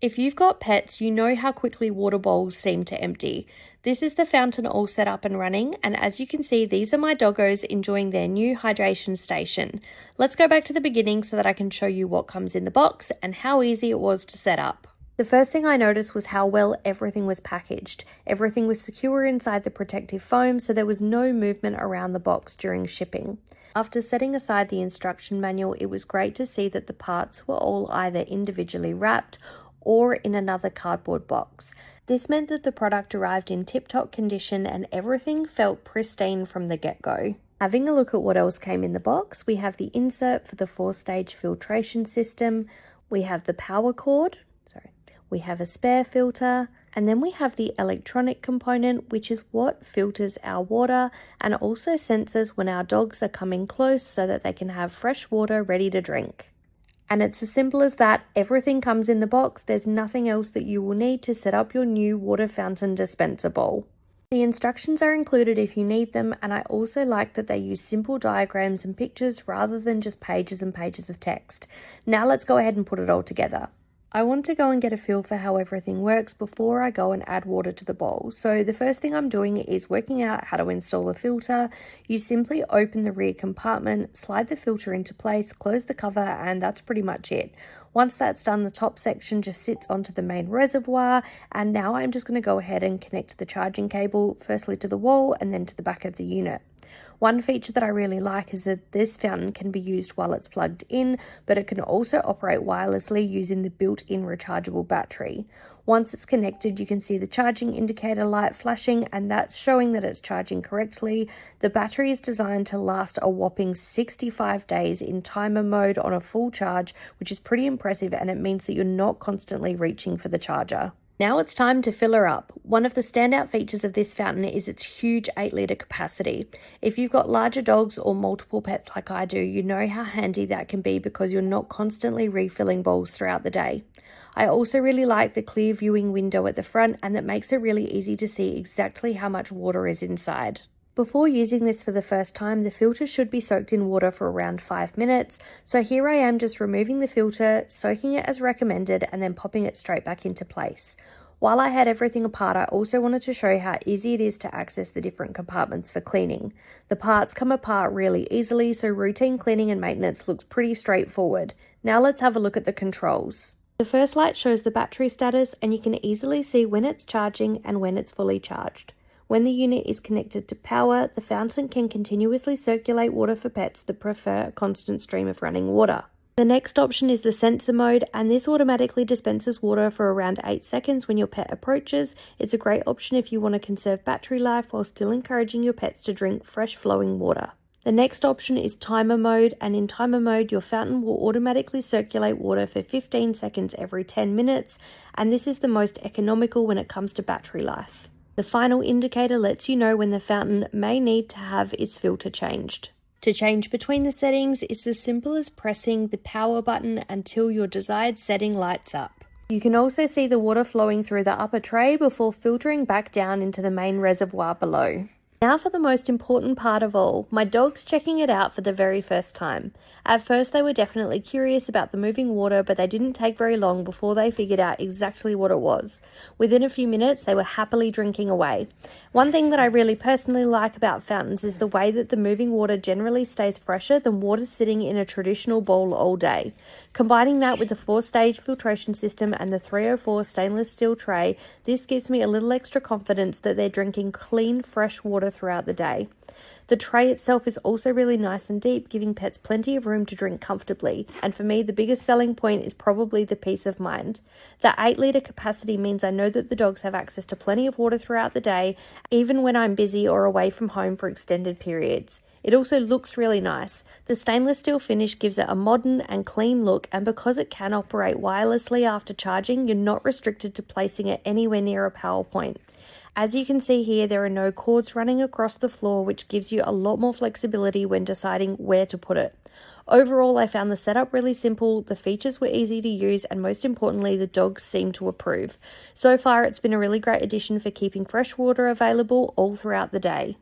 If you've got pets, you know how quickly water bowls seem to empty. This is the fountain all set up and running, and as you can see, these are my doggos enjoying their new hydration station. Let's go back to the beginning so that I can show you what comes in the box and how easy it was to set up. The first thing I noticed was how well everything was packaged. Everything was secure inside the protective foam, so there was no movement around the box during shipping. After setting aside the instruction manual, it was great to see that the parts were all either individually wrapped or in another cardboard box. This meant that the product arrived in tip-top condition and everything felt pristine from the get-go. Having a look at what else came in the box, we have the insert for the 4-stage filtration system, we have the power cord, we have a spare filter, and then we have the electronic component, which is what filters our water and also senses when our dogs are coming close so that they can have fresh water ready to drink. And it's as simple as that. Everything comes in the box. There's nothing else that you will need to set up your new water fountain dispenser bowl. The instructions are included if you need them, and I also like that they use simple diagrams and pictures rather than just pages and pages of text. Now let's go ahead and put it all together. I want to go and get a feel for how everything works before I go and add water to the bowl. So the first thing I'm doing is working out how to install a filter. You simply open the rear compartment, slide the filter into place, close the cover, and that's pretty much it. Once that's done, the top section just sits onto the main reservoir, and now I'm just going to go ahead and connect the charging cable, firstly to the wall and then to the back of the unit. One feature that I really like is that this fountain can be used while it's plugged in, but it can also operate wirelessly using the built-in rechargeable battery. Once it's connected, you can see the charging indicator light flashing, and that's showing that it's charging correctly. The battery is designed to last a whopping 65 days in timer mode on a full charge, which is pretty impressive, and it means that you're not constantly reaching for the charger. Now it's time to fill her up. One of the standout features of this fountain is its huge 8-litre capacity. If you've got larger dogs or multiple pets like I do, you know how handy that can be because you're not constantly refilling bowls throughout the day. I also really like the clear viewing window at the front, and that makes it really easy to see exactly how much water is inside. Before using this for the first time, the filter should be soaked in water for around 5 minutes. So here I am just removing the filter, soaking it as recommended, and then popping it straight back into place. While I had everything apart, I also wanted to show how easy it is to access the different compartments for cleaning. The parts come apart really easily, so routine cleaning and maintenance looks pretty straightforward. Now let's have a look at the controls. The first light shows the battery status, and you can easily see when it's charging and when it's fully charged. When the unit is connected to power, the fountain can continuously circulate water for pets that prefer a constant stream of running water. The next option is the sensor mode, and this automatically dispenses water for around 8 seconds when your pet approaches. It's a great option if you want to conserve battery life while still encouraging your pets to drink fresh flowing water. The next option is timer mode, and in timer mode, your fountain will automatically circulate water for 15 seconds every 10 minutes, and this is the most economical when it comes to battery life. The final indicator lets you know when the fountain may need to have its filter changed. To change between the settings, it's as simple as pressing the power button until your desired setting lights up. You can also see the water flowing through the upper tray before filtering back down into the main reservoir below. Now for the most important part of all, my dogs checking it out for the very first time. At first they were definitely curious about the moving water, but they didn't take very long before they figured out exactly what it was. Within a few minutes they were happily drinking away. One thing that I really personally like about fountains is the way that the moving water generally stays fresher than water sitting in a traditional bowl all day. Combining that with the 4-stage filtration system and the 304 stainless steel tray, this gives me a little extra confidence that they're drinking clean, fresh water throughout the day. The tray itself is also really nice and deep, giving pets plenty of room to drink comfortably, and for me the biggest selling point is probably the peace of mind. The 8-litre capacity means I know that the dogs have access to plenty of water throughout the day, even when I'm busy or away from home for extended periods. It also looks really nice. The stainless steel finish gives it a modern and clean look, and because it can operate wirelessly after charging, you're not restricted to placing it anywhere near a power point. As you can see here, there are no cords running across the floor, which gives you a lot more flexibility when deciding where to put it. Overall, I found the setup really simple, the features were easy to use, and most importantly, the dogs seem to approve. So far, it's been a really great addition for keeping fresh water available all throughout the day.